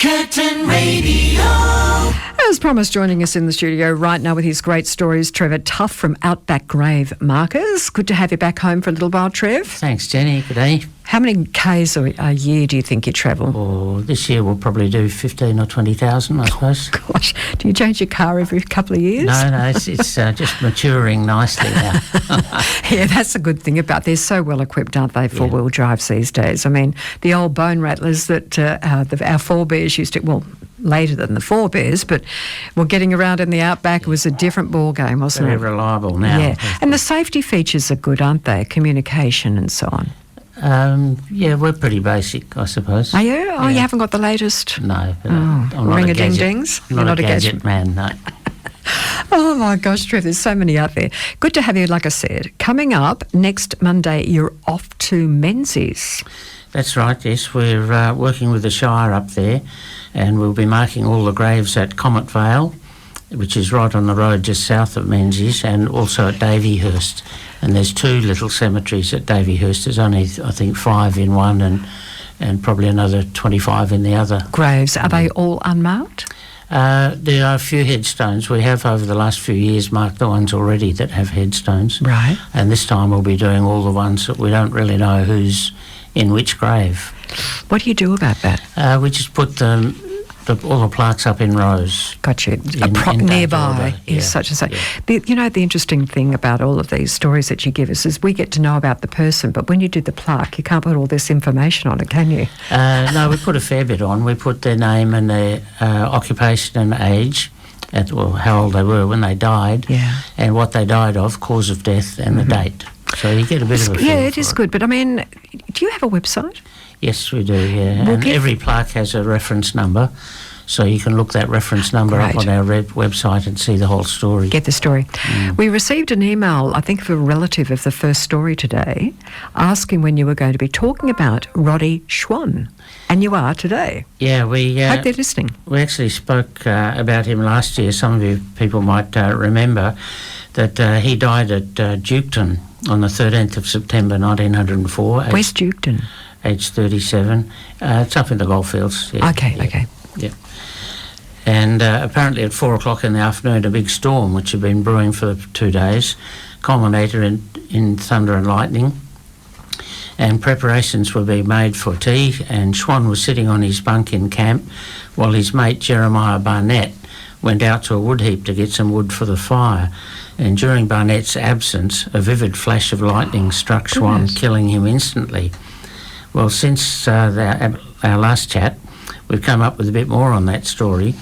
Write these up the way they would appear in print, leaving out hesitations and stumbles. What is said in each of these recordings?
Curtin Radio. As promised, joining us in the studio right now with his great stories, Trevor Tough from Outback Grave Markers. Good to have you back home for a little while, Trev. Thanks, Jenny. Good day. How many Ks a year do you think you travel? Oh, this year we'll probably do 15 or 20,000, I suppose. Gosh, do you change your car every couple of years? No, it's just maturing nicely now. Yeah, that's a good thing about they're so well equipped, aren't they, four-wheel drives these days? I mean, the old bone rattlers that our forebears used to, well, later than the forebears, but getting around in the outback was a different ball game, wasn't it? Very reliable now. Yeah, and the safety features are good, aren't they? Communication and so on. Yeah, we're pretty basic, I suppose. Are you? Oh, you haven't got the latest? No. I'm not a gadget. I'm not a gadget man, no. Oh my gosh, Trev, there's so many out there. Good to have you, like I said. Coming up next Monday, you're off to Menzies. That's right, yes. We're working with the Shire up there, and we'll be marking all the graves at Comet Vale, which is right on the road just south of Menzies, and also at Davyhurst. And there's two little cemeteries at Davyhurst. There's only, I think, 5 in one and probably another 25 in the other. Graves, are they all unmarked? There are a few headstones. We have, over the last few years, marked the ones already that have headstones. Right. And this time we'll be doing all the ones that we don't really know who's in which grave. What do you do about that? We just put all the plaques up in rows. Got you. A prop nearby is such and such. Yeah. The interesting thing about all of these stories that you give us is we get to know about the person, but when you do the plaque, you can't put all this information on it, can you? No, we put a fair bit on. We put their name and their occupation and age, how old they were when they died, and what they died of, cause of death, and the date. So you get a bit of a feel. Yeah, it is good. But I mean, do you have a website? Yes, we do, yeah. And every plaque has a reference number, so you can look that reference number up on our website and see the whole story. Get the story. We received an email, I think, of a relative of the first story today, asking when you were going to be talking about Roddy Schwann, and you are today. Yeah, we... hope they're listening. We actually spoke about him last year. Some of you people might remember that he died at Duketon on the 13th of September 1904. Where's Duketon? Age 37. It's up in the goldfields. Yeah. Okay. Yeah. And apparently at 4 o'clock in the afternoon, a big storm, which had been brewing for 2 days, culminated in thunder and lightning. And preparations were being made for tea, and Schwann was sitting on his bunk in camp while his mate Jeremiah Barnett went out to a wood heap to get some wood for the fire. And during Barnett's absence, a vivid flash of lightning struck Schwann, killing him instantly. Well, since our last chat, we've come up with a bit more on that story,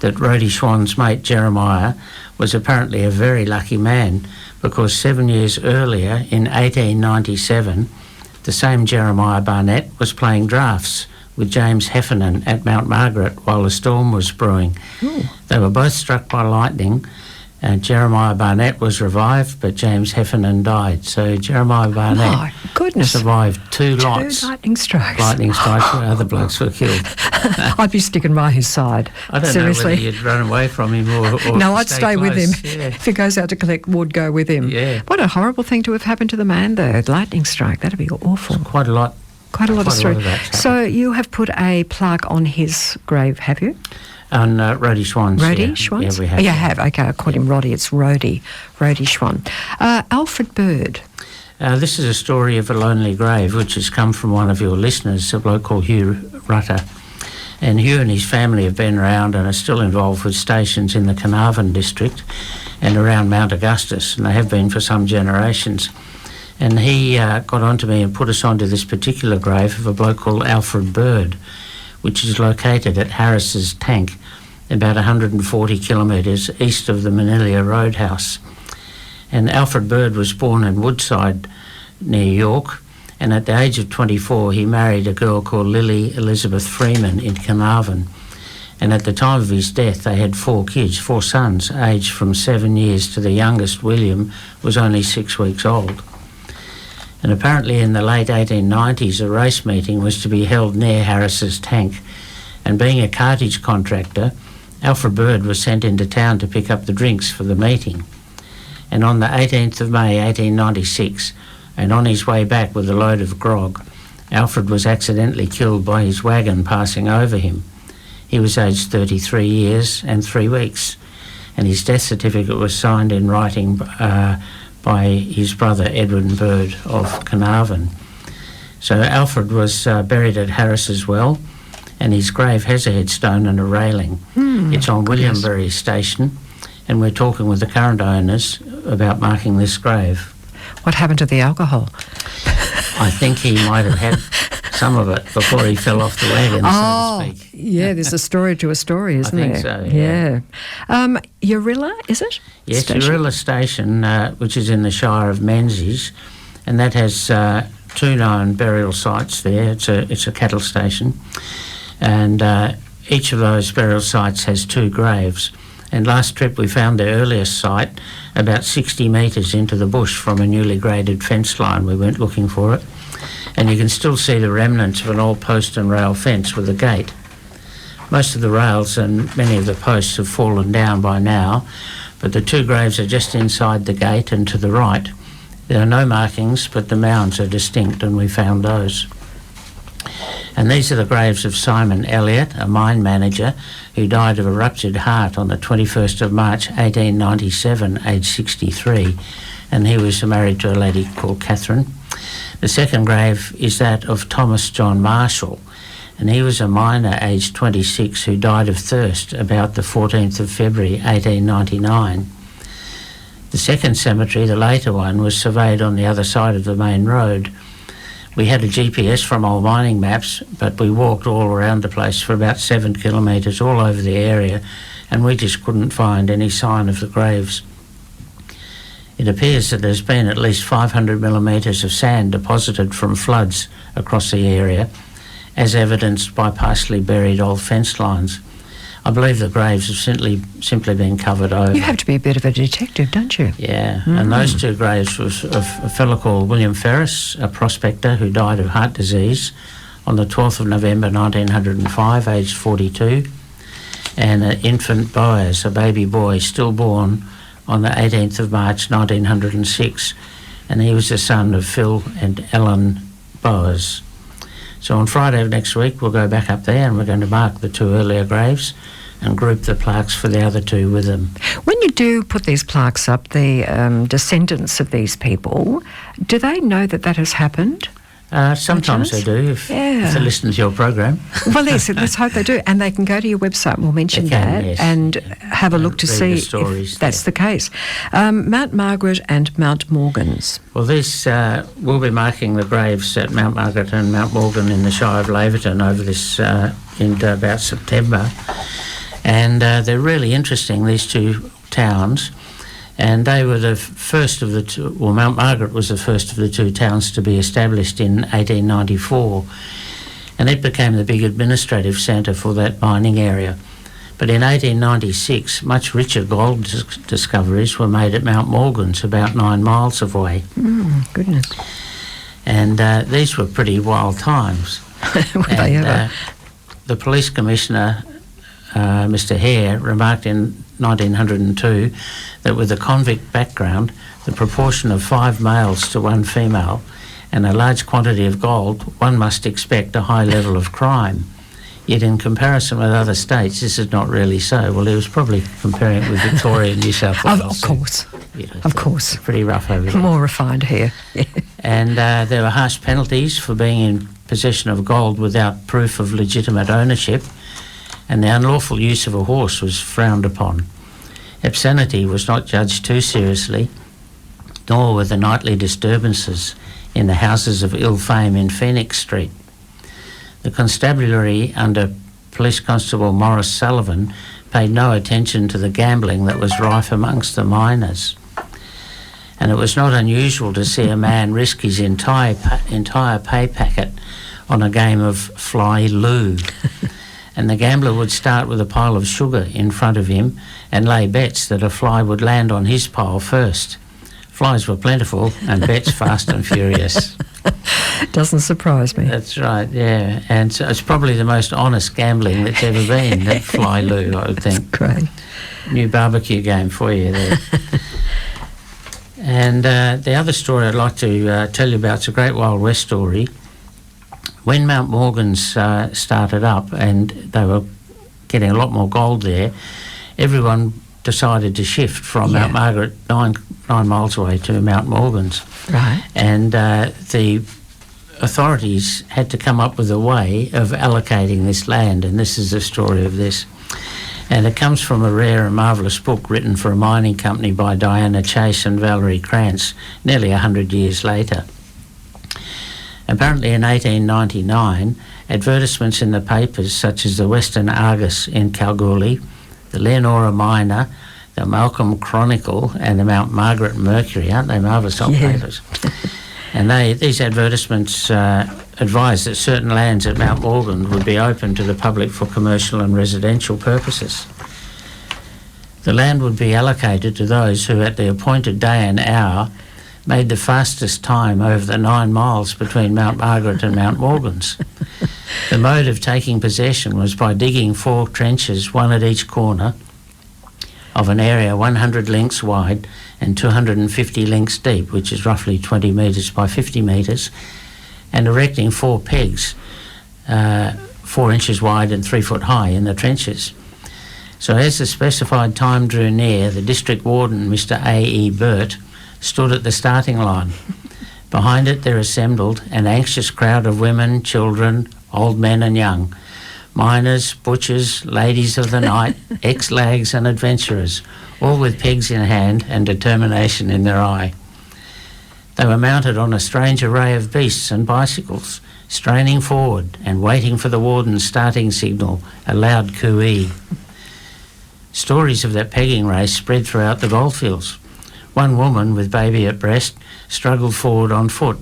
that Roddy Schwann's mate Jeremiah was apparently a very lucky man, because 7 years earlier, in 1897, the same Jeremiah Barnett was playing draughts with James Heffernan at Mount Margaret while a storm was brewing. They were both struck by lightning, and Jeremiah Barnett was revived, but James Heffernan died. So Jeremiah Barnett survived two lightning strikes. Lightning strikes where other blokes were killed. I'd be sticking by his side. I don't Seriously. know whether you'd run away from him or no, I'd stay close. with him. Yeah. If he goes out to collect wood, go with him. Yeah. What a horrible thing to have happened to the man, though. Lightning strike. That'd be awful. It's quite a lot. Quite a lot of story. So you have put a plaque on his grave, have you? On Roddy Schwann's. Roddy Schwann? Yeah, we have. You have. Okay, I called him Roddy. It's Roddy Schwann. Alfred Bird. This is a story of a lonely grave, which has come from one of your listeners, a bloke called Hugh Rutter. And Hugh and his family have been around and are still involved with stations in the Carnarvon district and around Mount Augustus, and they have been for some generations. And he got onto me and put us onto this particular grave of a bloke called Alfred Bird, which is located at Harris's Tank, about 140 kilometres east of the Manilia Roadhouse. And Alfred Bird was born in Woodside, near York, and at the age of 24 he married a girl called Lily Elizabeth Freeman in Carnarvon. And at the time of his death they had 4 kids, 4 sons, aged from 7 years to the youngest, William, was only 6 weeks old. And apparently in the late 1890s a race meeting was to be held near Harris's Tank, and being a cartage contractor, Alfred Bird was sent into town to pick up the drinks for the meeting. And on the 18th of May 1896, and on his way back with a load of grog, Alfred was accidentally killed by his wagon passing over him. He was aged 33 years and 3 weeks, and his death certificate was signed in writing by his brother Edwin Bird of Carnarvon. So Alfred was buried at Harris's Well, and his grave has a headstone and a railing. It's on Williambury Station, and we're talking with the current owners about marking this grave. What happened to the alcohol? I think he might have had some of it before he fell off the wagon, so to speak. Yeah, there's a story to a story, isn't there? I think so, yeah. Urilla, is it? Yes, Station? Urilla Station, which is in the Shire of Menzies, and that has 2 known burial sites there. It's a cattle station, and each of those burial sites has 2 graves. And last trip we found the earliest site about 60 metres into the bush from a newly graded fence line. We went looking for it, and you can still see the remnants of an old post and rail fence with a gate. Most of the rails and many of the posts have fallen down by now, but the 2 graves are just inside the gate and to the right. There are no markings, but the mounds are distinct, and we found those. And these are the graves of Simon Elliott, a mine manager who died of a ruptured heart on the 21st of March 1897, aged 63, and he was married to a lady called Catherine. The second grave is that of Thomas John Marshall, and he was a miner aged 26 who died of thirst about the 14th of February 1899. The second cemetery, the later one, was surveyed on the other side of the main road. We had a GPS from old mining maps, but we walked all around the place for about 7 kilometres all over the area, and we just couldn't find any sign of the graves. It appears that there's been at least 500 millimetres of sand deposited from floods across the area, as evidenced by partially buried old fence lines. I believe the graves have simply been covered over. You have to be a bit of a detective, don't you? Yeah, and those 2 graves was of a fellow called William Ferris, a prospector who died of heart disease on the 12th of November 1905, aged 42, and an infant Boaz, a baby boy stillborn on the 18th of March 1906, and he was the son of Phil and Ellen Boaz. So on Friday of next week, we'll go back up there and we're going to mark the 2 earlier graves and group the plaques for the other 2 with them. When you do put these plaques up, the descendants of these people, do they know that has happened? Sometimes they do, if they listen to your program. Well, yes, let's hope they do. And they can go to your website, we'll mention that, yes, and have a look to see if that's the case. Mount Margaret and Mount Morgan's. Well, we'll be marking the graves at Mount Margaret and Mount Morgan in the Shire of Laverton over this into about September. And they're really interesting, these 2 towns. And they were the first of the 2, well, Mount Margaret was the first of the 2 towns to be established in 1894, and it became the big administrative centre for that mining area. But in 1896, much richer gold discoveries were made at Mount Morgan's, about 9 miles away. Goodness. And these were pretty wild times. Were they ever? The police commissioner, Mr. Hare, remarked in 1902 that with a convict background, the proportion of 5 males to 1 female and a large quantity of gold, one must expect a high level of crime. Yet in comparison with other states, this is not really so. Well, he was probably comparing it with Victoria and New South Wales. Of course. Of course. Pretty rough over there. More refined here. And there were harsh penalties for being in possession of gold without proof of legitimate ownership, and the unlawful use of a horse was frowned upon. Obscenity was not judged too seriously, nor were the nightly disturbances in the houses of ill fame in Phoenix Street. The constabulary under Police Constable Morris Sullivan paid no attention to the gambling that was rife amongst the miners. And it was not unusual to see a man risk his entire pay packet on a game of fly-loo. And the gambler would start with a pile of sugar in front of him and lay bets that a fly would land on his pile first. Flies were plentiful and bets fast and furious. Doesn't surprise me. That's right, yeah. And so it's probably the most honest gambling that's ever been, that fly-loo, I would think. Great. New barbecue game for you there. And the other story I'd like to tell you about is a Great Wild West story. When Mount Morgan's started up and they were getting a lot more gold there, everyone decided to shift from Mount Margaret 9 miles away to Mount Morgan's. Right. And the authorities had to come up with a way of allocating this land, and this is the story of this. And it comes from a rare and marvellous book written for a mining company by Diana Chase and Valerie Krantz nearly 100 years later. Apparently in 1899, advertisements in the papers such as the Western Argus in Kalgoorlie, the Leonora Miner, the Malcolm Chronicle and the Mount Margaret Mercury, aren't they marvellous old papers? And these advertisements advised that certain lands at Mount Morgan would be open to the public for commercial and residential purposes. The land would be allocated to those who at the appointed day and hour made the fastest time over the 9 miles between Mount Margaret and Mount Morgan's. The mode of taking possession was by digging 4 trenches, one at each corner, of an area 100 lengths wide and 250 lengths deep, which is roughly 20 metres by 50 metres, and erecting 4 pegs, 4 inches wide and 3 foot high in the trenches. So as the specified time drew near, the district warden, Mr. A.E. Burt, stood at the starting line. Behind it there assembled an anxious crowd of women, children, old men and young, miners, butchers, ladies of the night, ex-lags and adventurers, all with pegs in hand and determination in their eye. They were mounted on a strange array of beasts and bicycles, straining forward and waiting for the warden's starting signal, a loud coo-ee. Stories of that pegging race spread throughout the goldfields. One woman with baby at breast struggled forward on foot,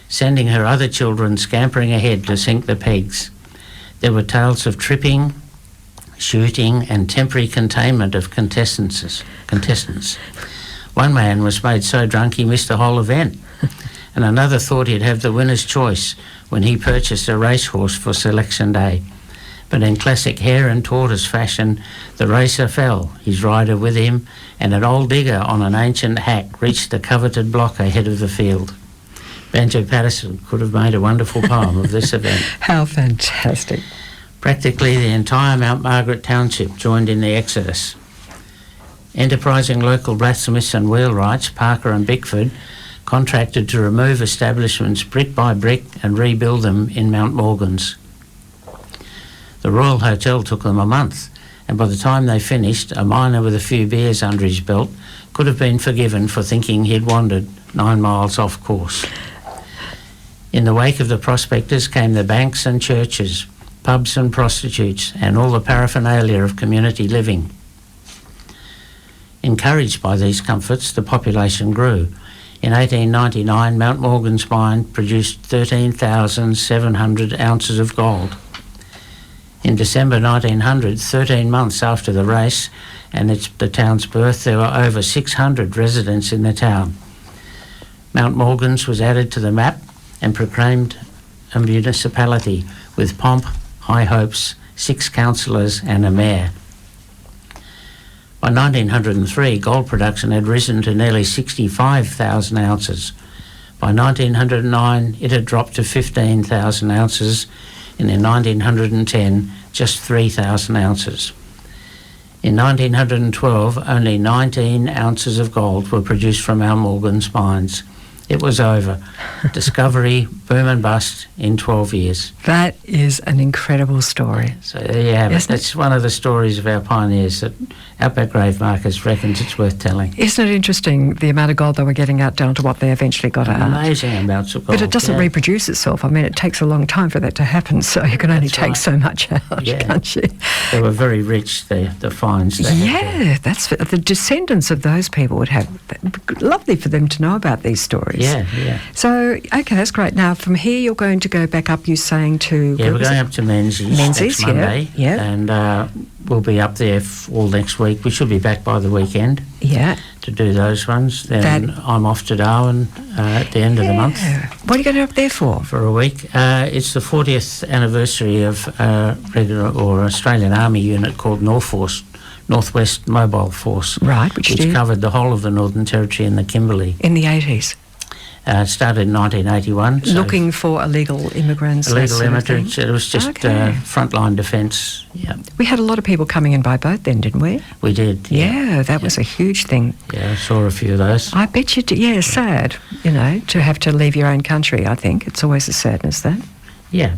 sending her other children scampering ahead to sink the pegs. There were tales of tripping, shooting and temporary containment of contestants. One man was made so drunk he missed the whole event, and another thought he'd have the winner's choice when he purchased a racehorse for selection day. But in classic hare and tortoise fashion, the racer fell, his rider with him, and an old digger on an ancient hack reached the coveted block ahead of the field. Banjo Patterson could have made a wonderful poem of this event. How fantastic. Practically the entire Mount Margaret township joined in the exodus. Enterprising local blacksmiths and wheelwrights, Parker and Bickford, contracted to remove establishments brick by brick and rebuild them in Mount Morgan's. The Royal Hotel took them a month, and by the time they finished, a miner with a few beers under his belt could have been forgiven for thinking he'd wandered 9 miles off course. In the wake of the prospectors came the banks and churches, pubs and prostitutes, and all the paraphernalia of community living. Encouraged by these comforts, the population grew. In 1899, Mount Morgan's mine produced 13,700 ounces of gold. In December 1900, 13 months after the race and the town's birth, there were over 600 residents in the town. Mount Morgan's was added to the map and proclaimed a municipality with pomp, high hopes, 6 councillors and a mayor. By 1903, gold production had risen to nearly 65,000 ounces. By 1909, it had dropped to 15,000 ounces, and in 1910, just 3,000 ounces. In 1912, only 19 ounces of gold were produced from Mount Morgan's mines. It was over. Discovery, boom and bust in 12 years. That is an incredible story. So there you have it. That's one of the stories of our pioneers that Outback Grave Markers reckons it's worth telling. Isn't it interesting, the amount of gold they were getting out down to what they eventually got out? Amazing amounts of gold. But it doesn't reproduce itself. I mean, it takes a long time for that to happen, so you can only take so much out, can't you? They were very rich, the finds. That's the descendants of those people would have. Lovely for them to know about these stories. Yeah. So, okay, that's great. Now, from here, you're going to go back up, you're saying to... Yeah, we're going up to Menzies next Monday. Yeah. And we'll be up there all next week. We should be back by the weekend. Yeah. To do those ones. Then I'm off to Darwin at the end of the month. What are you going up there for? For a week. It's the 40th anniversary of a regular or Australian Army unit called Northwest Mobile Force. Right, which covered the whole of the Northern Territory and the Kimberley. In the 80s? Started in 1981. So looking for illegal immigrants. illegal immigrants. It was just frontline defence. Yeah. We had a lot of people coming in by boat then, didn't we? We did. Yeah, that was a huge thing. Yeah, I saw a few of those. I bet you did. Yeah, sad, to have to leave your own country, I think. It's always a sadness, that. Yeah.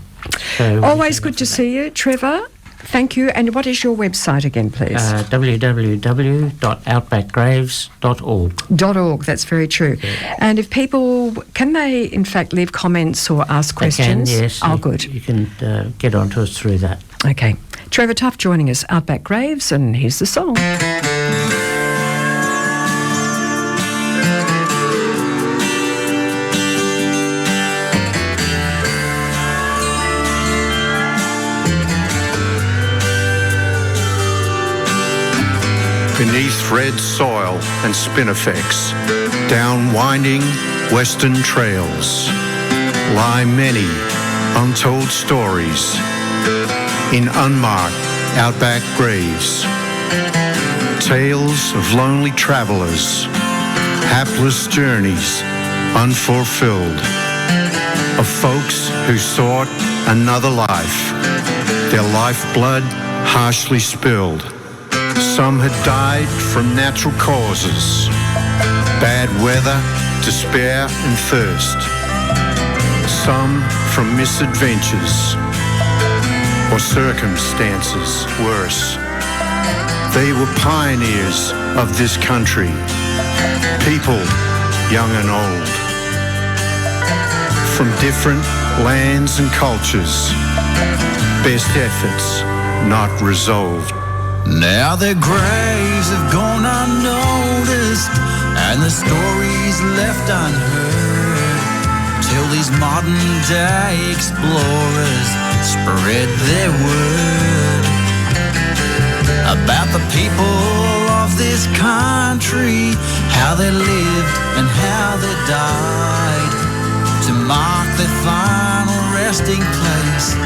So always good to see you, Trevor. Thank you. And what is your website again, please? www.outbackgraves.org. .org, that's very true. Yeah. And if people, can they in fact leave comments or ask questions? They can, yes. Oh, good. You can get onto us through that. Okay. Trevor Tough joining us, Outback Graves, and here's the song. Beneath red soil and spinifex, down winding western trails, lie many untold stories in unmarked outback graves. Tales of lonely travelers, hapless journeys unfulfilled, of folks who sought another life, their lifeblood harshly spilled. Some had died from natural causes, bad weather, despair and thirst. Some from misadventures or circumstances worse. They were pioneers of this country, people young and old, from different lands and cultures, best efforts not resolved. Now their graves have gone unnoticed and the stories left unheard, till these modern day explorers spread their word about the people of this country, how they lived and how they died, to mark their final resting place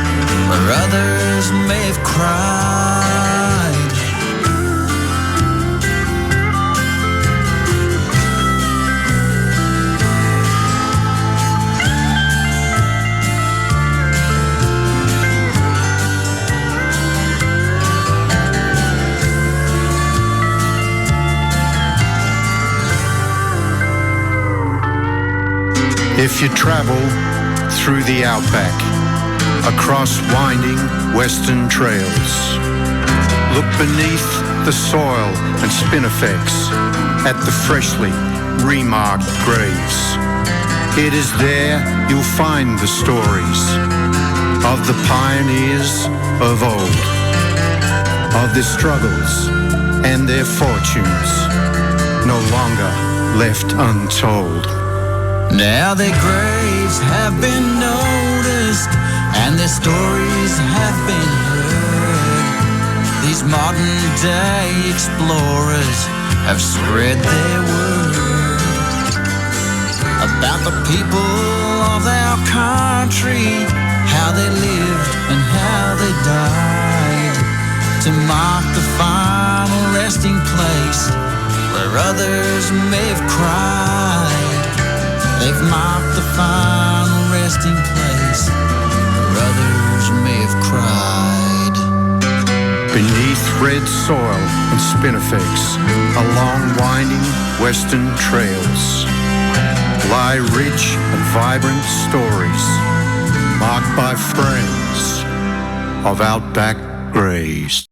where others may have cried. If you travel through the outback, across winding western trails, look beneath the soil and spinifex at the freshly remarked graves. It is there you'll find the stories of the pioneers of old, of their struggles and their fortunes, no longer left untold. Now their graves have been noticed and their stories have been heard. These modern day explorers have spread their word about the people of our country, how they lived and how they died, to mark the final resting place where others may have cried. They've marked the final resting place where others may have cried. Beneath red soil and spinifex, along winding western trails, lie rich and vibrant stories, marked by friends of outback graves.